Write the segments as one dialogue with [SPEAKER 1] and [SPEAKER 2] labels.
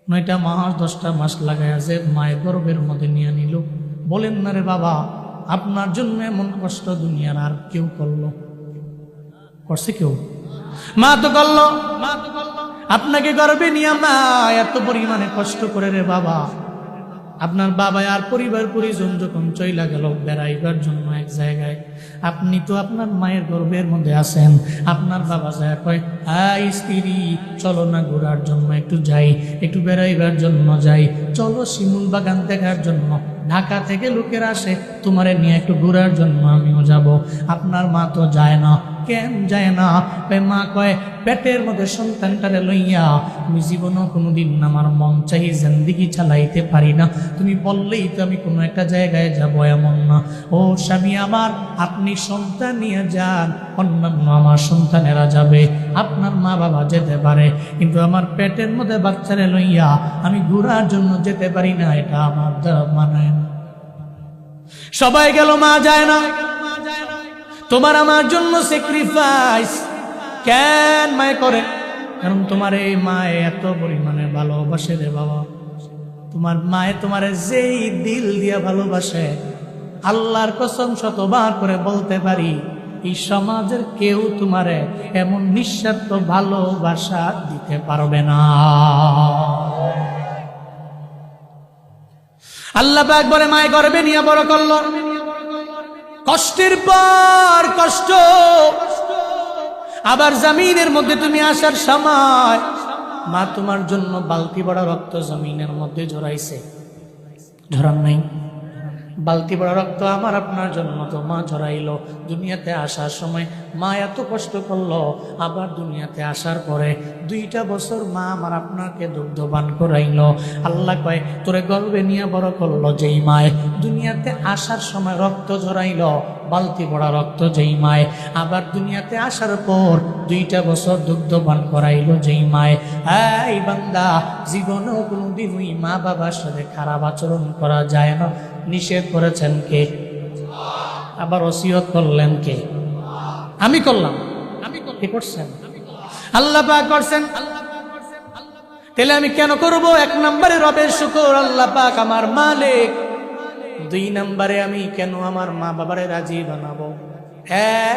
[SPEAKER 1] 9টা মাস 10টা মাস লাগায়া যে মায়ের গর্ভের মধ্যে নিয়ে নিল। বলেন না রে বাবা, আপনার জন্য এমন কষ্ট দুনিয়ার আর কেউ করলো? করছে কেউ? মা তো করলো। আপনাকে গর্ভে নিয়ে মা এত পরিমাণে কষ্ট করে রে বাবা। আপনার বাবা আর পরিবার পরিজন যখন চইলা গেল বেড়াইবার জন্য এক জায়গায়, আপনি তো আপনার মায়ের গর্ভের মধ্যে আছেন। আপনার বাবা যায় কয়, হাই স্ত্রী, চলো না ঘোরার জন্য একটু যাই, একটু বেড়াইবার জন্য যাই, চলো শিমুল বাগান দেখার জন্য। ঢাকা থেকে লোকের আসে তোমারে নিয়ে একটু ঘোরার জন্য, আমিও যাব। আপনার মা তো যায় না। কেন যায় না? মা কয়, পেটের মধ্যে সন্তানটারে লইয়া আমি জীবনও কোনোদিন আমার মন চাই জিন্দেগি চালাইতে পারি না। তুমি বললেই তো আমি কোনো একটা জায়গায় যাব, এমন না। ও স্বামী আমার, আপনি সন্তান নিয়ে যান, অন্যান্য আমার সন্তানেরা যাবে, আপনার মা বাবা যেতে পারে, কিন্তু আমার পেটের মধ্যে বাচ্চারে লইয়া আমি ঘোরার জন্য যেতে পারি না, এটা আমার দ্বারা মানায় না। সবাই গেল, মা যায় না। তোমার আমার জন্য স্যাক্রিফাইস কেন মায়ে করে? কারণ তোমার এই মায়ে এত পরিমাণে ভালোবাসে রে বাবা। তোমার মায়ে তোমারে যেই দিল দিয়া ভালোবাসে, আল্লাহর কসম শতবার করে বলতে পারি, এই সমাজের কেউ তোমারে এমন নিঃস্বার্থ ভালোবাসা দিতে পারবে না। আল্লাহ পাক বলে, মায়ে গর্ভে নিয়ে বড় করলো, কষ্টের পর কষ্ট। আবার জমিনের মধ্যে তুমি আসার সময় মা তোমার জন্য বালতি বড় রক্ত জমিনের মধ্যে ঝরাইছে, ঝরান নাই? বালতি বড় রক্ত আমার আপনার জন্য তো মা ঝরাইলো। দুনিয়াতে আসার সময় মা এত কষ্ট করলো, আবার দুনিয়াতে আসার পরে 2টা বছর মা আমার আপনাকে দুগ্ধপান করাইলো। আল্লাহ কয়, তোরে গর্ভে নিয়ে বড় করলো যেই মায়, দুনিয়াতে আসার সময় রক্ত ঝরাইলো, বালতি পড়া রক্ত যেই মায়, আবার দুনিয়াতে আসার পর 2টা বছর দুগ্ধপান করাইলো যেই মায়। এই বান্দা, জীবনেও কোনোদিন ওই মা বাবার সাথে খারাপ আচরণ করা যায় না। নিষেধ করেছেন কে? আবার ওসিয়ত করলেন কে? আমি করলাম। কি করছেন? আল্লাহ পাক করছেন। তাহলে আমি কেন করব? 1 নম্বরে রবের শুকর, আল্লাহ পাক আমার মালিক। 2 নম্বরে আমি কেন আমার মা বাবারে রাজি বানাবো?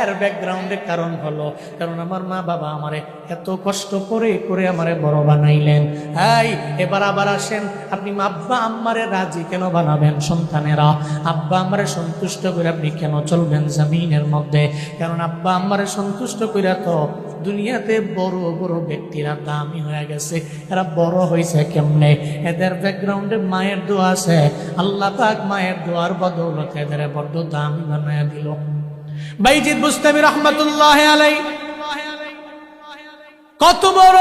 [SPEAKER 1] এর ব্যাকগ্রাউন্ডে কারণ হলো, কারণ আমার মা বাবা আমারে এত কষ্ট করে করে আমারে বড় বানাইলেন। এবার আবার আসেন, আপনি আব্বা আম্মারে রাজি কেন বানাবেন? সন্তানেরা আব্বা আম্মারে সন্তুষ্ট করে আপনি কেন চলবেন জমিনের মধ্যে? কারণ আব্বা আম্মারে সন্তুষ্ট করে তো দুনিয়াতে বড় বড় ব্যক্তিরা দামি হয়ে গেছে। এরা বড় হয়েছে কেমনে? এদের ব্যাকগ্রাউন্ডে মায়ের দোয়া আছে। আল্লাহ পাক মায়ের দোয়ার বদৌলতে এদের বড় দামি বানায় দিল। বাইজিদ বুস্তামি রহমাতুল্লাহ আলাইহি কত বড়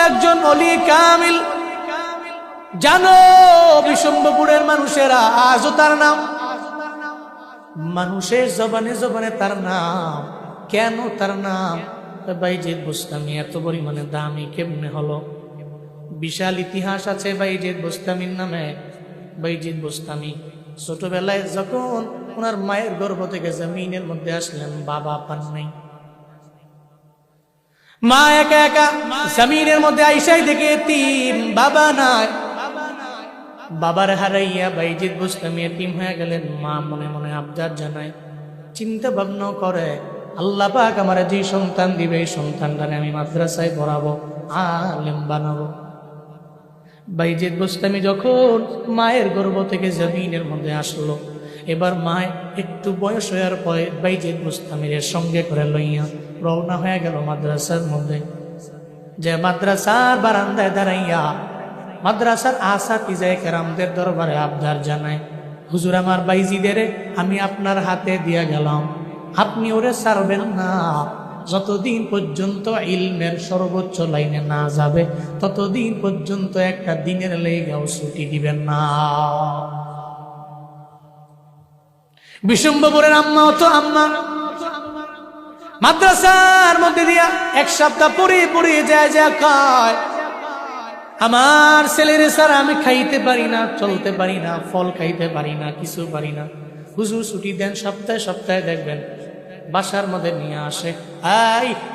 [SPEAKER 1] একজন ওলি কামিল জানো? বিশম্বপুরের মানুষেরা আজও তার নাম, মানুষের জবানে জবানে তার নাম। কেন তার নাম? বাইজিদ বুস্তামি এত পরিমাণে দামি কেমনে হলো? বিশাল ইতিহাস আছে বাইজিদ বুস্তামির নামে। বাইজিদ বুস্তামি ছোটবেলায় যখন ওনার মায়ের গর্ভ থেকে জমিনের মধ্যে আসলেন, বাবা পান নাই। মা একা একা জমিনের মধ্যে আইসাই দেখে এতিম, বাবা নাই। বাবার হারাইয়া বাইজিদ বুস্তামি এতিম হয়ে গেলেন। মা মনে মনে আবদার জানায়, চিন্তা ভাবনা করে, আল্লাহ পাক আমার যে সন্তান দিবে, এই সন্তানটারে আমি মাদ্রাসায় পড়াবো, আলেম বানাবো। বাইজিদ বুস্তামি যখন মায়ের গর্ভ থেকে জমিনের মধ্যে আসলো, এবার মায় একটু বয়স হওয়ার পরে বাইজিদ বুস্তামির সঙ্গে করে লইয়া রওনা হয়ে গেল মাদ্রাসার মধ্যে। যে মাদ্রাসার বারান্দায় দাঁড়াইয়া মাদ্রাসার আসাতিজায়ে কেরামদের দরবারে আবদার জানায়, হুজুর আমার বাইজিদের আমি আপনার হাতে দিয়া গেলাম, আপনি ওরে ছাড়বেন না। যতদিন পর্যন্ত ইলমের সর্বোচ্চ লাইনে না যাবে, ততদিন পর্যন্ত একটা দিনের লেগেও ছুটি দিবেন না। বিশম্বপুরের আম্মা তো আম্মা মাদ্রাসার মধ্যে দিয়া 1 সপ্তাহ পরে যায় কয়, আমার ছেলের ছাড়া আমি খাইতে পারি না, চলতে পারি না, ফল খাইতে পারি না, কিছু পারি না। হুজুর ছুটি দেন, সপ্তাহে সপ্তাহে দেখবেন বাসার মধ্যে নিয়ে আসে।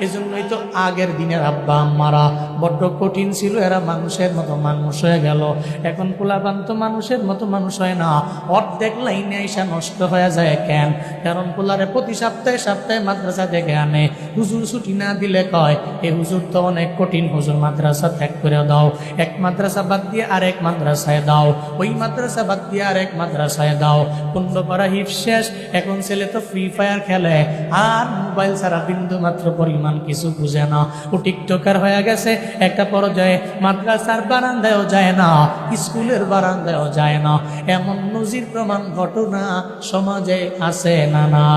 [SPEAKER 1] এজন্যই তো আগের দিনের আব্বা আম্মারা বড্ড কঠিন ছিল, এরা মানুষের মতো মানুষ হয়ে গেল। এখন পোলাপান তো মানুষের মতো মানুষ হয় না, অর্ধেক লাইনে এসে নষ্ট হয়ে যায়। কেন? কারণ পোলারে প্রতি সপ্তাহে সপ্তাহে মাদ্রাসা থেকে আনে, হুজুর ছুটি না দিলে কয় এ হুজুর তো অনেক কঠিন, হুজুর মাদ্রাসা ত্যাগ করে দাও, এক মাদ্রাসা বাদ দিয়ে আরেক মাদ্রাসায় দাও, ওই মাদ্রাসা বাদ দিয়ে আরেক মাদ্রাসায় দাও। 15 পারা হিফজ শেষ, এখন ছেলে তো ফ্রি ফায়ার খেলে আর মোবাইল ছাড়া বিন্দু মাত্র পরিমাণ কিছু বুঝে না। ও টিকটকার হয়ে গেছে, একটা পর্যায়ে মাদ্রাসার বারান্দায়ও যায় না, স্কুলের বারান্দায়ও যায় না। এমন নজির প্রমাণ ঘটনা সমাজে আছে না না?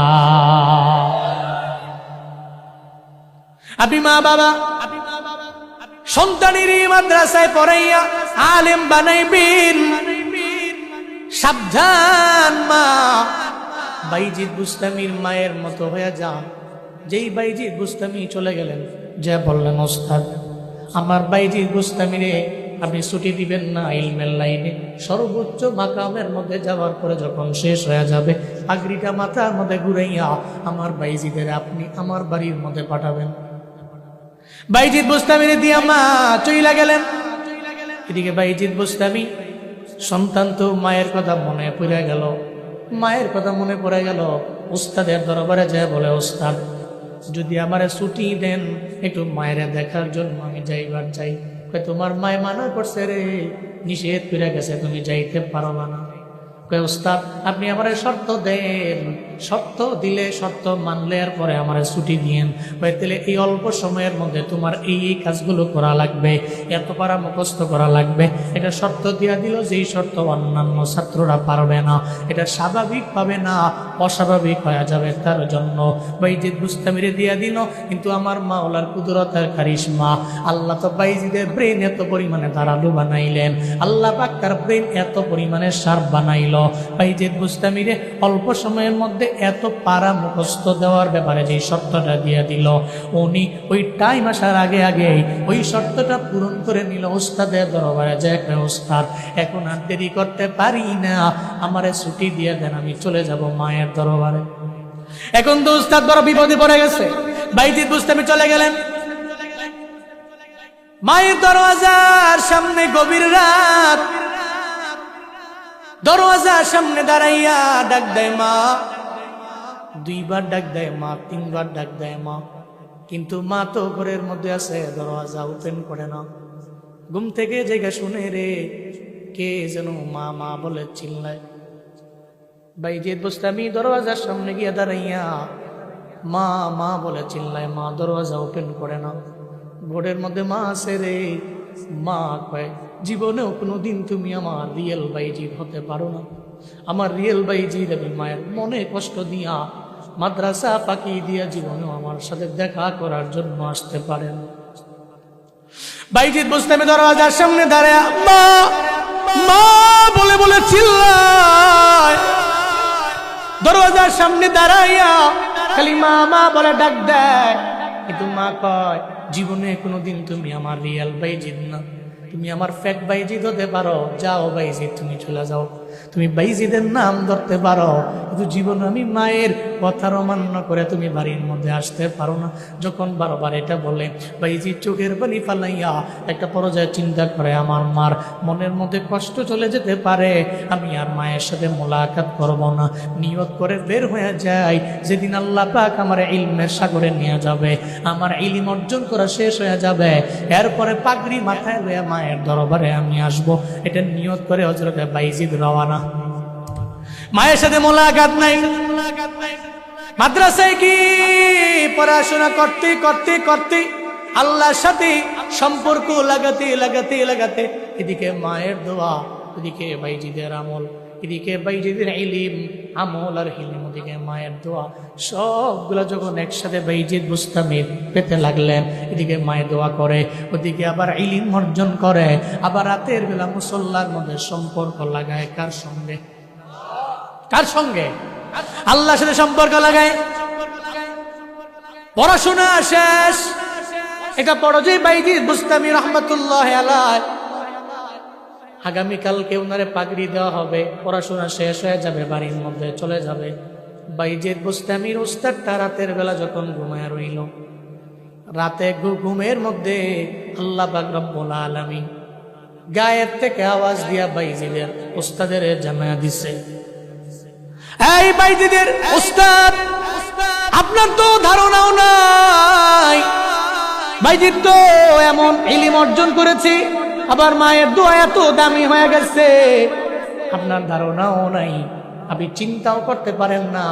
[SPEAKER 1] আপনি মা বাবা সন্তানেরই মাদ্রাসায় পড়াইয়া আলেম বানাইবেন, সাবধান মা। বাইজিদ বুস্তামির মায়ের মতো হয়ে যান। যেই বাইজিদ বুস্তামি চলে গেলেন, যে বললেন ওস্তাদ আমার বাইজিদ বুস্তামিরে আপনি ছুটি দিবেন না ইলমের লাইনে, সর্বোচ্চ মাকামের মধ্যে যাওয়ার পরে যখন শেষ হয়ে যাবে পাগড়িটা মাথার মধ্যে ঘুরাইয়া আমার বাইজিদের আপনি আমার বাড়ির মধ্যে পাঠাবেন। বাইজিদ বুস্তামিরে দিয়া মা চইলা গেলেন। এদিকে বাইজিদ বুস্তামি সন্তান তো মায়ের কথা মনে পড়ে গেল, মায়ের কথা মনে পড়ে গেল। উস্তাদের দরবারে যায় বলে ওস্তাদ যদি আমারে ছুটি দেন একটু মায়ের দেখার জন্য আমি যাইবার চাই। তোমার মায় মানা করছে রে, নিষেধ করে গেছে, তুমি যাইতে পারবা না। ওস্তাদ আপনি আমার শর্ত দেন, শর্ত দিলে শর্ত মানলে আর পরে আমার ছুটি দিয়েন। তাহলে এই অল্প সময়ের মধ্যে তোমার এই এই কাজগুলো করা লাগবে, এত পারা মুখস্থ করা লাগবে। এটা শর্ত দিয়া দিল, যেই শর্ত অন্যান্য ছাত্ররা পারবে না, এটা স্বাভাবিক পাবে না, অস্বাভাবিক হয়ে যাবে। তার জন্য বাইজিদ বুস্তামিরে দিয়া দিল। কিন্তু আমার মাওলার কুদরতের কারিশমা, আল্লাহ তো বাইজিদের ব্রেন এত পরিমাণে ধারালু বানাইলেন, আল্লাহ পাক তার ব্রেন এত পরিমাণে শার্প বানাইল। বাইজিদ বুস্তামিরে অল্প সময়ের মধ্যে এত পারা মুখস্থ দেওয়ার ব্যাপারে যে শর্তটা দিয়ে দিল, উনি ওই টাইম আসার আগে আগে ওই শর্তটা পূরণ করে নিল। ওস্তাদের দরবারে যে ওস্তাদ এখন আর দেরি করতে পারি না, আমারে ছুটি দিয়ে দেন, আমি চলে যাব মায়ের দরবারে। এখন তো ওস্তাদ বড় বিপদে পড়ে গেছে। বাইজিদ বুস্তামি চলে গেলেন মায়ের দরওয়াজার সামনে। গভীর রাত, দরওয়াজার সামনে দাঁড়াইয়া ডাক দেয় মা। 2 বার ডাক দেয় মা, 3 বার ডাক দেয় মা, কিন্তু মা তো ঘরের মধ্যে আছে, দরওয়াজা ওপেন করে না। ঘুম থেকে জেগে শুনে রে কে যেন মা মা বলে চিল্লায়। বাইজিদ বুস্তামি দরওয়াজার সামনে গিয়ে দাঁড়াইয়া মা মা বলে চিল্লায়, মা দরওয়াজা ওপেন করে না। ঘরের মধ্যে মা আছে রে। মা কয় জীবনেও কোনোদিন তুমি আমার রিয়েল বাইজিদ হতে পারো না। আমার রিয়েল বাইজিদ আমি মায়ের মনে কষ্ট দিয়া মাদ্রাসা পাকি দিয়া জীবনেও আমার সাথে দেখা করার জন্য আসতে পারেন। বাইজিদ বুস্তামি দরওয়াজার সামনে দাঁড়ায় মা মা বলে বলে চিল্লায়। দরওয়াজার সামনে দাঁড়াইয়া খালি মা মা বলে ডাক দেয়, কিন্তু মা কয় জীবনে কোনোদিন তুমি আমার রিয়েল বাইজিদ না, তুমি আমার ফেক বাইজিদ হতে পারো। যাও বাইজিদ, তুমি চলে যাও, তুমি বাইজিদের নাম ধরতে পারো, কিন্তু জীবন আমি মায়ের কথার অমান্য করে তুমি বাড়ির মধ্যে আসতে পারো না। যখন বারবার এটা বলে বাইজিদ চোখের পানি ফালাইয়া একটা পর্যায়ে চিন্তা করে আমার মার মনের মধ্যে কষ্ট চলে যেতে পারে, আমি আর মায়ের সাথে মোলাকাত করব না। নিয়ত করে বের হয়ে যায়, যেদিন আল্লাহ পাক আমার ইলমের সাগরে নিয়ে যাবে, আমার ইলম অর্জন করা শেষ হয়ে যাবে, এরপরে পাগড়ি মাথায় লইয়া মায়ের দরবারে আমি আসব। এটা নিয়ত করে হযরত বাইজিদ রওয়ানা। মায়ের সাথে মোলাকাত নাই। মাদ্রাসায় কি পড়াশোনা করতে করতে করতে আল্লাহর সাথে সম্পর্ক লাগাতে লাগাতে লাগাতে এদিকে মায়ের দোয়া, এদিকে বাইজিদের আমল, এদিকে বাইজিদের ইলম, আমল আর হিলম, ওদিকে মায়ের দোয়া, সবগুলো যখন একসাথে বাইজিদ বুস্তামি পেতে লাগলেন, এদিকে মায়ের দোয়া করে, ওদিকে আবার ইলম অর্জন করে, আবার রাতের বেলা মুসল্লার মধ্যে সম্পর্ক লাগায়। কার সঙ্গে? কার সঙ্গে? আল্লাহর সাথে সম্পর্ক লাগায়। পড়াশোনা শেষ। এটা পড়ো যে বাইজিদ বুস্তামি রহমাতুল্লাহ আলাইহি, আগামীকালকে ওনারে পাগড়ি দেওয়া হবে, পড়াশোনা শেষ হয়ে যাবে, বাড়ির মধ্যে চলে যাবে। বাইজিদ বুস্তামির উস্তাদটা রাতের বেলা যখন ঘুমায় রইল, রাতে ঘুমের মধ্যে আল্লাহ পাক রব্বুল আলামিন গায়ের থেকে আওয়াজ দিয়া বাইজিদের উস্তাদের জানায়া দিছে, এই বাইজিদের উস্তাদ, আপনার তো ধারণাও নাই, বাইজিদ তো এমন ইলম অর্জন করেছে, আবার মায়ের দোয়া এত দামি হয়ে গেছে, আপনার ধারণাও নাই, আপনি চিন্তাও করতে পারেন না,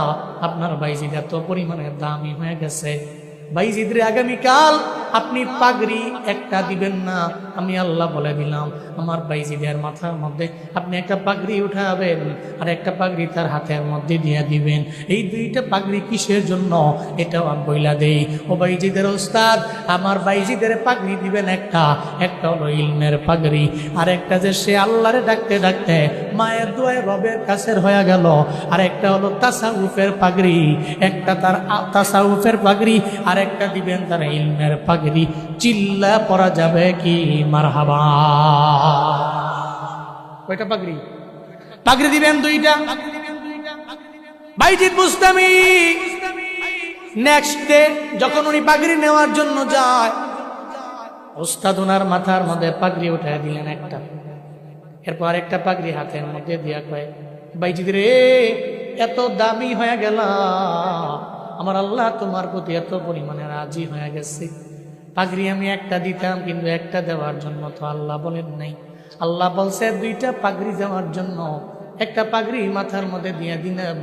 [SPEAKER 1] আপনার বাইজিদ এত পরিমাণে দামি হয়ে গেছে। বাইজিদরে আগামীকাল আপনি পাগড়ি একটা দিবেন না, আমি আল্লাহ বলে দিলাম, আমার বাইজিদের মাথার মধ্যে আপনি একটা পাগড়ি উঠাবেন আর একটা পাগড়ি তার হাতের মধ্যে দিয়ে দিবেন। এই দুইটা পাগড়ি কিসের জন্য এটাও আমি বইলা দেই। ও বাইজিদের ওস্তাদ, আমার বাইজিদের পাগড়ি দিবেন একটা, একটা হলো ইলমের পাগড়ি, আর একটা যে সে আল্লাহরে ডাকতে ডাকতে মায়ের দোয়ায় রবের কাছের হয়ে গেল, আর একটা হলো তাসাউফের পাগড়ি, একটা তার তাসাউফের পাগড়ি আর একটা দিবেন তার ইলমের পাগড়ি। চিল্লা পরা যাবে কি মারহাবা? কয়টা পাগড়ি? পাগড়ি দিবেন দুইটা। বাইজিদ বুস্তামি নেক্সট ডে যখন উনি পাগড়ি নেওয়ার জন্য যায়, ওস্তাদ ওনার মাথার মধ্যে পাগড়ি উঠায় দিলেন একটা, এরপর একটা পাগড়ি হাতের মধ্যে দিয়া কয়, বাইজিদ রে, এত দামি হয়ে গেল, আমার আল্লাহ তোমার প্রতি এত পরিমাণে রাজি হয়ে গেছে, পাগড়ি আমি একটা দিতাম, কিন্তু একটা দেওয়ার জন্য তো আল্লাহ বলেন নাই, আল্লাহ বলছে দুইটা পাগড়ি দেওয়ার জন্য, একটা পাগড়ি মাথার মধ্যে দিয়ে দিলাম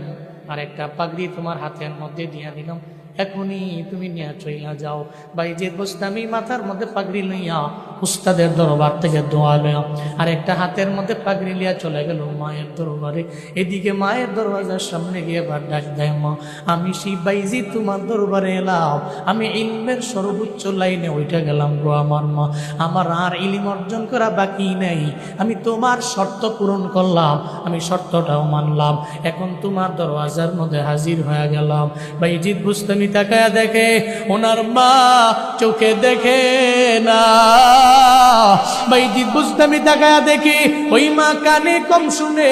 [SPEAKER 1] আর একটা পাগড়ি তোমার হাতের মধ্যে দিয়ে দিলাম, এখনই তুমি নিয়ে চইলা যাও। বাইজিদ বুস্তামি মাথার মধ্যে পাগড়ি লইয়া উস্তাদের দরবার থেকে দোয়া লইয়া আর একটা হাতের মধ্যে পাগড়ি লিয়া চলে গেল মায়ের দরবারে। এদিকে মায়ের দরওয়াজার সামনে গিয়ে বার ডাক দেয়, মা, আমি সেই বাইজিদ তোমার দরবারে এলাম, আমি ইলমের সর্বোচ্চ লাইনে ওইটা গেলাম গো আমার মা, আমার আর ইলম অর্জন করা বাকি নেই, আমি তোমার শর্ত পূরণ করলাম, আমি শর্তটাও মানলাম, এখন তোমার দরওয়াজার মধ্যে হাজির হয়ে গেলাম। বাইজিদ বুস্তামি তাকায়া দেখে ওনার মা চোখে দেখে না, বাইজিদ বুস্তামি তাকায়া দেখি ওই মা কানে কম শুনে।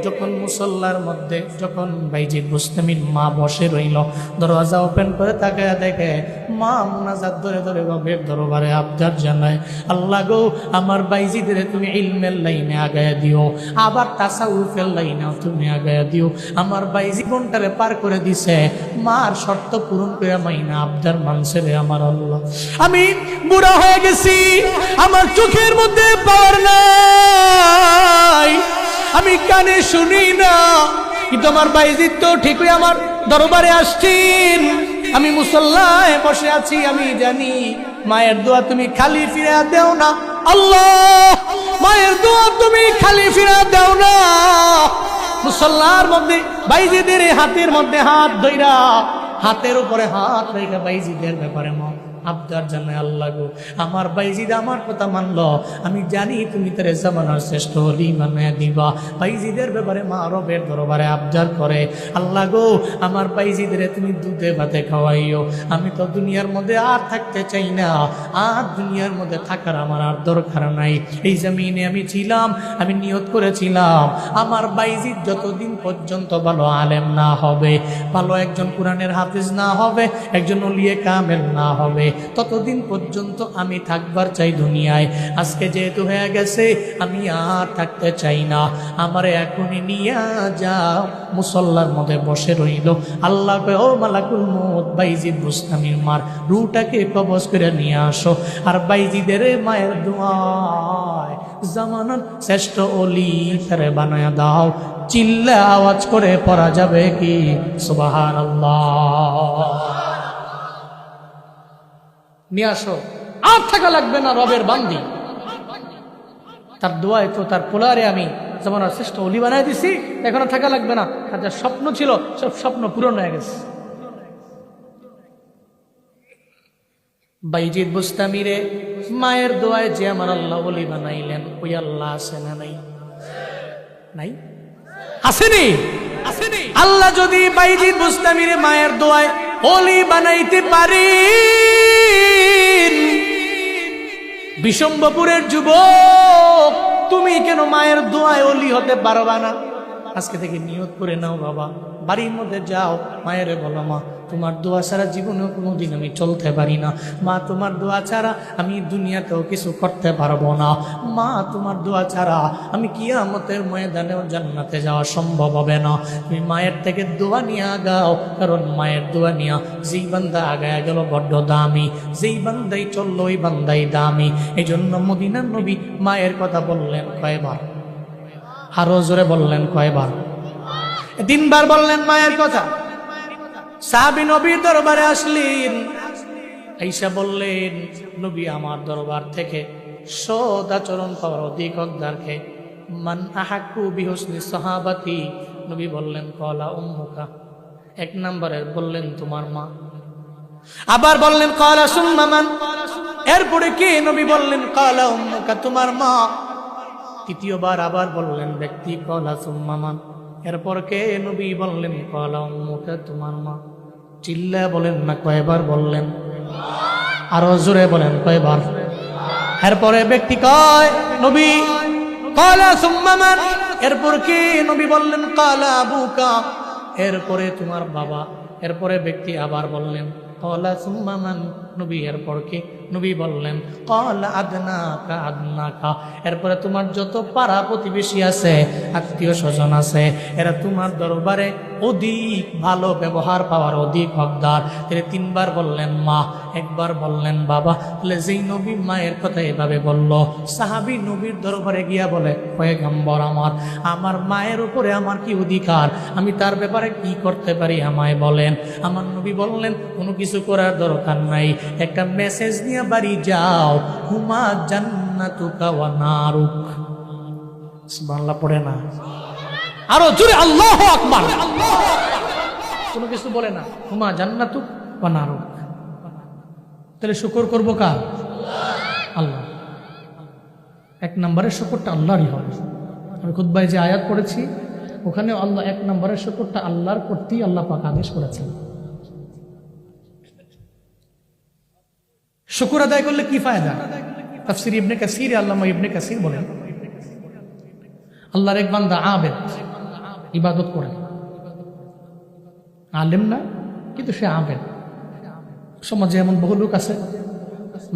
[SPEAKER 1] যখন মুসল্লার মধ্যে যখন বাইজিদ বুস্তামির মা বসে রইল, দরওয়াজা ওপেন করে তাকায়া দেখে মা মুনাজাত ধরে ধরে রবের দরবারে আবদার জানায়, আল্লাহ গো, আমার বাইজিদের তুমি ইলমের লাইনে আগায়া দিও, আবার তাসাউফের লাইনেও তুমি আগায়া দিও, আমার বাইজি জীবনটারে পার করে দিছে, মার শর্ত পূরণ করে মাইনা আবদার মানছে রে আমার আল্লাহ। আমি বুড়া হয়ে গেছি, আমার চোখের মধ্যে পাওয়ার নাই, আমি কানে শুনি না, কিন্তু আমার বাইজিদ তো ঠিকই আমার দরবারে আসছেন, আমি মুসল্লায় বসে আছি, আমি জানি মায়ের দোয়া তুমি খালি ফিরা দেও না, আল্লাহ, মায়ের দোয়া তুমি খালি ফিরা দেও না। মুসল্লার মধ্যে বাইজিদের হাতের মধ্যে হাত ধইরা, হাতের উপরে হাত রেখে বাইজিদের ব্যাপারে মা আবদার জানায়, আল্লাহ গো, আমার বাইজিদ আমার কথা মানলো, আমি জানি তুমি তার জামানার শ্রেষ্ঠ ওলি বানায় দিবা। বাইজিদের ব্যাপারে মা রবের দরবারে আবদার করে, আল্লাহ গো, আমার বাইজিদের তুমি দুধে ভাতে খাওয়াইও, আমি তো দুনিয়ার মধ্যে আর থাকতে চাই না, আর দুনিয়ার মধ্যে থাকার আমার আর দরকার নাই, এই জমিনে আমি ছিলাম, আমি নিয়ত করেছিলাম আমার বাইজিদ যতদিন পর্যন্ত ভালো আলেম না হবে, ভালো একজন কোরআনের হাফেজ না হবে, একজন ওলিয়ে কামেল না হবে, ততদিন পর্যন্ত আমি থাকবার চাই দুনিয়ায়। আজকে যেহেতু হয়ে গেছে, আমি আর থাকতে চাই না, আমারে এখনই নিয়ে যাও। মুসল্লার মধ্যে বসে রইল, আল্লাহ কয়, ও মালাকুল মউত, বাইজিদ বুস্তামির মার রুটাকে কবজ করে নিয়ে আসো, আর বাইজিদের মায়ের দোয়ায় জামানার শ্রেষ্ঠ ওলি তারে বানায়া দাও। চিল্লা আওয়াজ করে পড়া যাবে কি সুবহানাল্লাহ? নিয়ে আসো, আর থাকা লাগবে না রবের বান্দি, তার দোয়ায় তো তার পোলারে আমি যেমন শ্রেষ্ঠ অলি বানাই দিছি, এখন থাকা লাগবে না, তার যা স্বপ্ন ছিল সব স্বপ্ন পূরণ হয়ে গেছে। বাইজিদ বুস্তামিরে মায়ের দোয়ায় যে আমার আল্লাহ অলি বানাইলেন, ওই আল্লাহ আছে না নাই? নাই, আসেনি? আসেনি? আল্লাহ যদি বাইজিদ বুস্তামিরে মায়ের দোয়ায় অলি বানাইতে পারি, বিশম্বপুরের যুবক, তুমি কেন মায়ের দোয়ায় অলি হতে পারবা না? আজকে থেকে নিয়ত করে নাও বাবা, বাড়ির মধ্যে যাও, মায়ের বলো মা তোমার দোয়া ছাড়া জীবনেও কোনোদিন আমি চলতে পারি না, মা তোমার দোয়া ছাড়া আমি দুনিয়াতেও কিছু করতে পারবো না, মা তোমার দোয়া ছাড়া আমি কিয়ামতের ময়দানেও জান্নাতে যাওয়া সম্ভব হবে না। তুমি মায়ের থেকে দোয়া নিয়ে আগাও, কারণ মায়ের দোয়া নিয়ে যেই বান্দা আগায় গেল বড্ড দামি, যেই বান্দাই চললো ওই বান্দাই দামি। এই জন্য মদিনার নবী মায়ের কথা বললেন কয়বার? আরো জোরে বললেন কয়বার? 3 বার বললেন মায়ের কথা। সাহাবী নবীর দরবারে আসলেন, আয়েশা বললেন নবী আমার দরবার থেকে সৎ আচরণ পাওয়ার অধিক হকদারকে। মান আহাক্কু বিহুসনি সাহাবাতি, নবী বললেন কলা উম্মুকা, 1 নম্বরে বললেন তোমার মা। আবার বললেন কলা সুম্মা মান, এরপরে কে? নবী বললেন কলা উম্মুকা, তোমার মা। তৃতীয়বার আবার বললেন ব্যক্তি কলা সুম্মা মান, এরপর কে? নবী বললেন কলা উম্মুকা, তোমার মা। চিল্লা বলেন না কয়বার বললেন? আরো জোরে বলেন কয়বার? এরপরে ব্যক্তি কয় নবী কলা সুম্মা মান, এরপর কে? নবী বললেন কলা আবুকা, এরপরে তোমার বাবা। এরপরে ব্যক্তি আবার বললেন কলা সুম্মা মান, নবী এরপর কে? নবী বললেন কলা আদনাকা আদনাকা, এরপরে তোমার যত পাড়া প্রতিবেশী আছে, আত্মীয় স্বজন আছে, এরা তোমার দরবারে অধিক ভালো ব্যবহার পাওয়ার অধিক হকদার। তিনি 3 বার বললেন মা, 1 বার বললেন বাবা। বলে যেই নবী মায়ের কথা এভাবে বলল, সাহাবী নবীর দরবারে গিয়া বলে পয়গম্বর আমার, আমার মায়ের উপরে আমার কি অধিকার, আমি তার ব্যাপারে কি করতে পারি আমায় বলেন। আমার নবী বললেন কোনো কিছু করার দরকার নাই, একটা মেসেজ নিয়ে বাড়ি যাও, হুমা জান্নাতুকা ওয়া নারুক। সুবহানাল্লাহ পড়ে না? আরো জোরে আল্লাহু আকবার। কোনো কিছু বলে না, হুমা জান্নাতুক ওয়া নারুক। তাহলে শুকর করবো কার? আল্লাহ। 1 নম্বরের শুকরটা আল্লাহরই হবে। আমি খুতবায় যে আয়াত পড়েছি ওখানে আল্লাহ 1 নম্বরের শুকরটা আল্লাহর করতেই আল্লাহ পাক আদেশ করেছেন। শুকর আদায় করলে কি ফায়দা? তাফসীর ইবনে কাসীর, আল্লামা ইবনে কাসীর বলেন আল্লাহর এক বান্দা আবেদ, ইবাদত করে, আলেম না কিন্তু সে আবেদ। সমাজে এমন বহু লোক আছে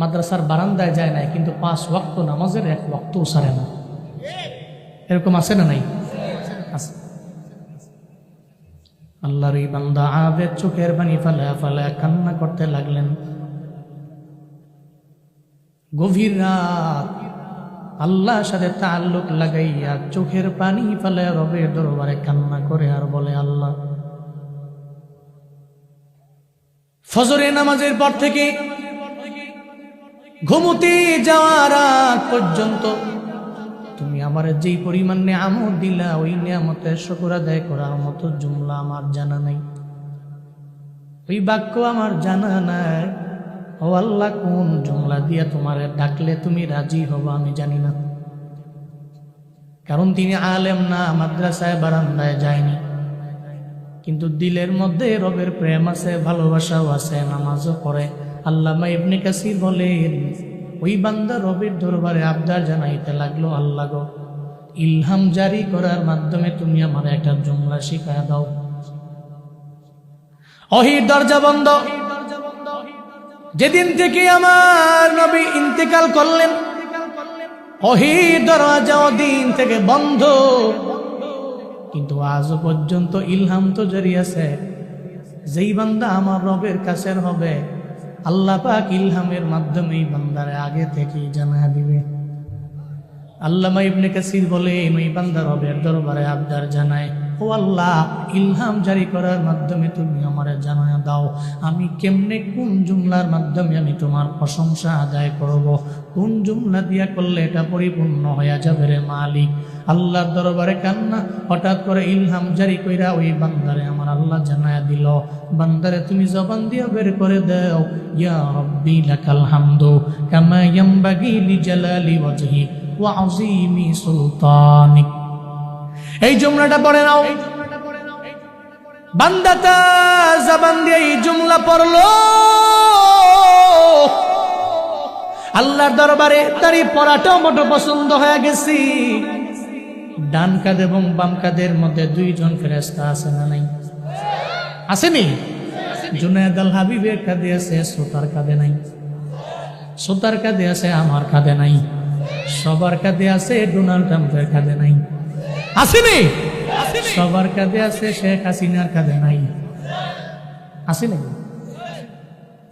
[SPEAKER 1] মাদ্রাসার বারান্দায় যায় নাই কিন্তু 5 ওয়াক্ত নামাজের 1 ওয়াক্তও সারে না। এরকম আছে না নাই? আছে। আল্লাহর এই বান্দা আবেদ চোখের পানি ফালায়া ফালায়া কান্না করতে লাগলেন। গভীর রাত আল্লাহর সাথে তাআল্লুক লাগাইয়া চোখের পানি ফেলে রবের দরবারে কান্না করে আর বলে আল্লাহ, ফজরের নামাজের পর থেকে ঘুমোতে যাওয়ার আগ পর্যন্ত তুমি আমার যেই পরিমাণ নিয়ামত দিলা, ওই নিয়ামতের শুকর আদায় করার মতো জুমলা আমার জানা নাই, ওই বাক্য আমার জানা নাই। ও আল্লাহ, কোন জুমলা দিয়া তোমারে ডাকলে তুমি রাজি হবো আমি জানি না। কারণ তিনি আলেম না, মাদ্রাসায় বারান্দায় যায়নি, কিন্তু দিলের মধ্যে রবের প্রেম আছে, ভালোবাসাও আছে, নামাজও পড়ে। আল্লামা ইবনে কাসীর বলেন ওই বান্দা রবের দরবারে আবদার জানাইতে লাগলো, আল্লাহ গো, ইলহাম জারি করার মাধ্যমে তুমি আমার একটা জুমলা শিখায় দাও। ওহির দরজা বন্ধ। যেদিন থেকে আমার নবী ইন্তেকাল করলেন, ওহির দরজা ওদিন থেকে বন্ধ, কিন্তু আজও পর্যন্ত ইলহাম তো জারি আছে। যেই বান্দা আমার রবের কাছের হবে, আল্লাহ পাক ইলহামের মাধ্যমে বান্দারে আগে থেকেই জানায় দিবে। আল্লামা ইবনে কাসীর বলেন ওই বান্দা রবের দরবারে আবদার জানায়, ও আল্লাহ, ইলহাম জারি করার মাধ্যমে তুমি আমারে জানায় দাও, আমি কেমনে কোন জুমলার মাধ্যমে আমি তোমার প্রশংসা আদায় করব, কোন জুমলা দিয়া করলে এটা পরিপূর্ণ হয়ে যাবে রে মালিক। আল্লাহর দরবারে কান্না। হঠাৎ করে ইলহাম জারি কইরা ওই বান্দারে আমার আল্লাহ জানায় দিল, বান্দারে তুমি জবান দিয়ে বের করে দাও, ইয়া রাব্বি লাকাল হামদু কামা ইয়ামবাগি লিজালালি ওয়াজহি ওয়া আযীমি সুলতানিক। এই জুমলাটা পড়ে নাও। বান্দাটা জবান দিয়ে এই জুমলা পড়লো, আল্লাহর দরবারে তারই পড়াটা মোটো পছন্দ হয়ে গেছে। ডান কাঁধ এবং বাম কাঁধের মধ্যে 2 জন ফেরেশতা আছে না নাই? আসেনি? জুনায়েদ আল হাবিবের কাঁধে আছে, শ্রোতার কাঁধে নাই। শ্রোতার কাঁধে আছে, আমার কাঁধে নাই। সবার কাঁধে আছে, ডোনাল্ড ট্রাম্পের কাঁধে নাই। আসেনি? সবার কাঁধে আছে, শেখ হাসিনার কাঁধে নাই। আসেনি?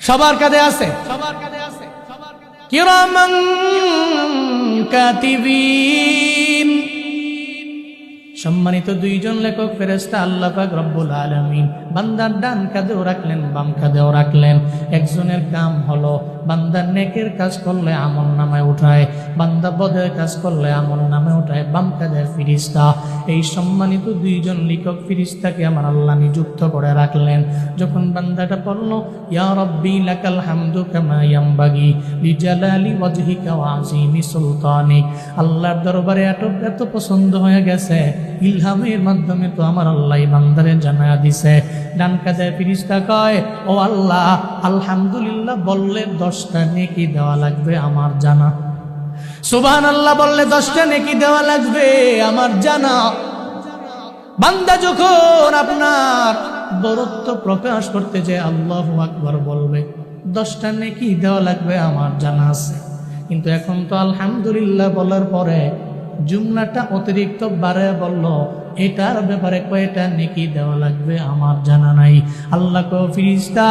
[SPEAKER 1] সবার কাঁধে আছে। কিরামান কাতিবিন, সম্মানিত দুইজন লেখক ফেরেশতা আল্লাহ পাক রব্বুল আলামিন বান্দার ডান কাঁধেও রাখলেন, বাম কাঁধেও রাখলেন। একজনের কাম হলো বান্দার নেকের কাজ করলে আমল নামায় উঠায়, বান্দা বদের কাজ করলে আমল নামায় উঠায় বাম কাঁধের ফিরিস্তা। এই সম্মানিত দুইজন লেখক ফিরিস্তাকে আমার আল্লাহ নিযুক্ত করে রাখলেন। যখন বান্দাটা পড়ল ইয়া রব্বি লাকাল হামদু কামা ইয়ামবাগি লিজালালি ওয়াজহিকা ওয়া আযীমি সুলতানিক, আল্লাহর দরবারে এত পছন্দ হয়ে গেছে, ইলহামের মাধ্যমে তো আমার আল্লাহ বান্দারে জানায়া দিছে। ডান কাঁধের ফিরিস্তা কয়, ও আল্লাহ, আলহামদুলিল্লাহ বললে 10টা নেকি দেওয়া লাগবে আমার জানা। সুবহানাল্লাহ বললে 10টা নেকি দেওয়া লাগবে আমার জানা। বান্দা যখন আপনার বরত্ব প্রকাশ করতে যে আল্লাহু আকবার বলবে, 10টা নেকি দেওয়া লাগবে আমার জানা আছে। কিন্তু এখন তো আলহামদুলিল্লাহ বলার পরে জুমলাটা অতিরিক্ত বাড়ায় বলল, এটার ব্যাপারে কয়টা নেকি দেওয়া লাগবে আমার জানা নাই। আল্লাহ কো ফিরিস্তা,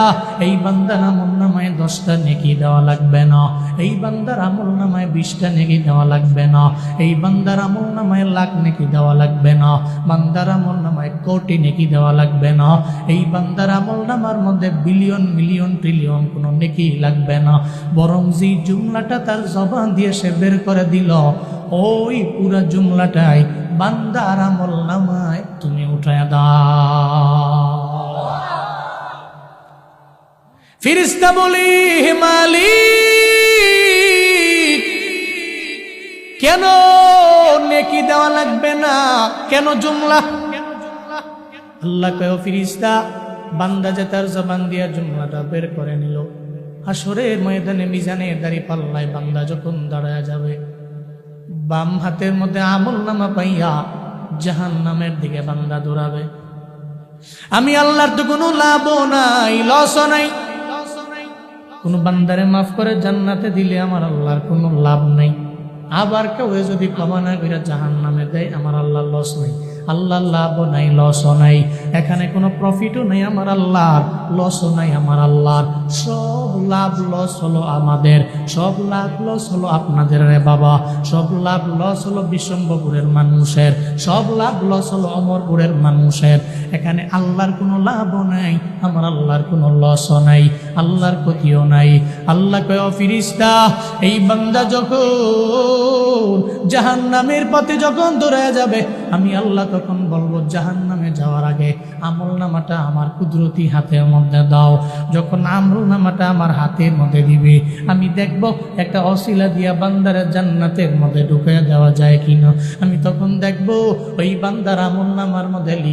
[SPEAKER 1] এই বান্দার আমল নামায় 10টা নেকি দেওয়া লাগবে না, এই বান্দার আমল নামায় 20টা নেকি দেওয়া লাগবে না, এই বান্দার আমল নামায় লাখ নেকি দেওয়া লাগবে না, বান্দার আমল নামায় কোটি নেকি দেওয়া লাগবে না, এই বান্দার আমল নামার মধ্যে বিলিয়ন মিলিয়ন ট্রিলিয়ন কোনো নেকি লাগবে না। বরং যে জুমলাটা তার জবান দিয়ে সে বের করে দিল, ওই পুরা জুমলাটাই বান্দার আমল নামায় তুমি উঠায় দাও। ফিরিস্তা বলি, হে মালিক, কেন নেকি দেওয়া লাগবে না, কেন জুমলা? আল্লাহ কয়, ফিরিস্তা, বান্দা যে তার জবান দিয়া জুমলাটা বের করে নিল, হাসরের ময়দানে মিজানের দাড়ি পাল্লায় বান্দা যখন দাঁড়ায় যাবে, বাম হাতের মধ্যে আমল নামা পাইয়া জাহান্নামের দিকে বান্দা দৌড়াবে। আমি আল্লাহর তো কোনো লাভও নাই, লসও নাই। কোন বান্দারে মাফ করে জান্নাতে দিলে আমার আল্লাহর কোনো লাভ নাই। আবার কেউ যদি ক্ষমা না করে জাহান্নামে দেয়, আমার আল্লাহর লস নাই। আল্লাহর লাভও নাই, লসও নাই। এখানে কোনো প্রফিটও নাই আমার আল্লাহর, লসও নাই আমার আল্লাহর। সব লাভ লস হলো আমাদের, সব লাভ লস হলো আপনাদের রে বাবা, সব লাভ লস হলো বিশ্বম্ভপুরের মানুষের, সব লাভ লস হলো অমরপুরের মানুষের। এখানে আল্লাহর কোনো লাভও নাই, আমার আল্লাহর কোনো লসও নাই, আল্লাহর ক্ষতিও নাই। আল্লাহ কয়, ফিরিস্তা, এই বান্দা যখন জাহান্নামের পথে যখন দৌড়ে যাবে, আমি আল্লাহ তখন বলবো, জাহান্নামে যাওয়ার আগে আমল নামাটা আমার কুদরতি হাতের মধ্যে দাও। যখন আমল নামাটা আমার হাতের মধ্যে দিবে, আমি দেখব একটা অসিলা দিয়া বান্দারের জান্নাতের মধ্যে ঢুকে দেওয়া যায় কিনা। আমি তখন দেখব ওই বান্দার আমল নামার মধ্যে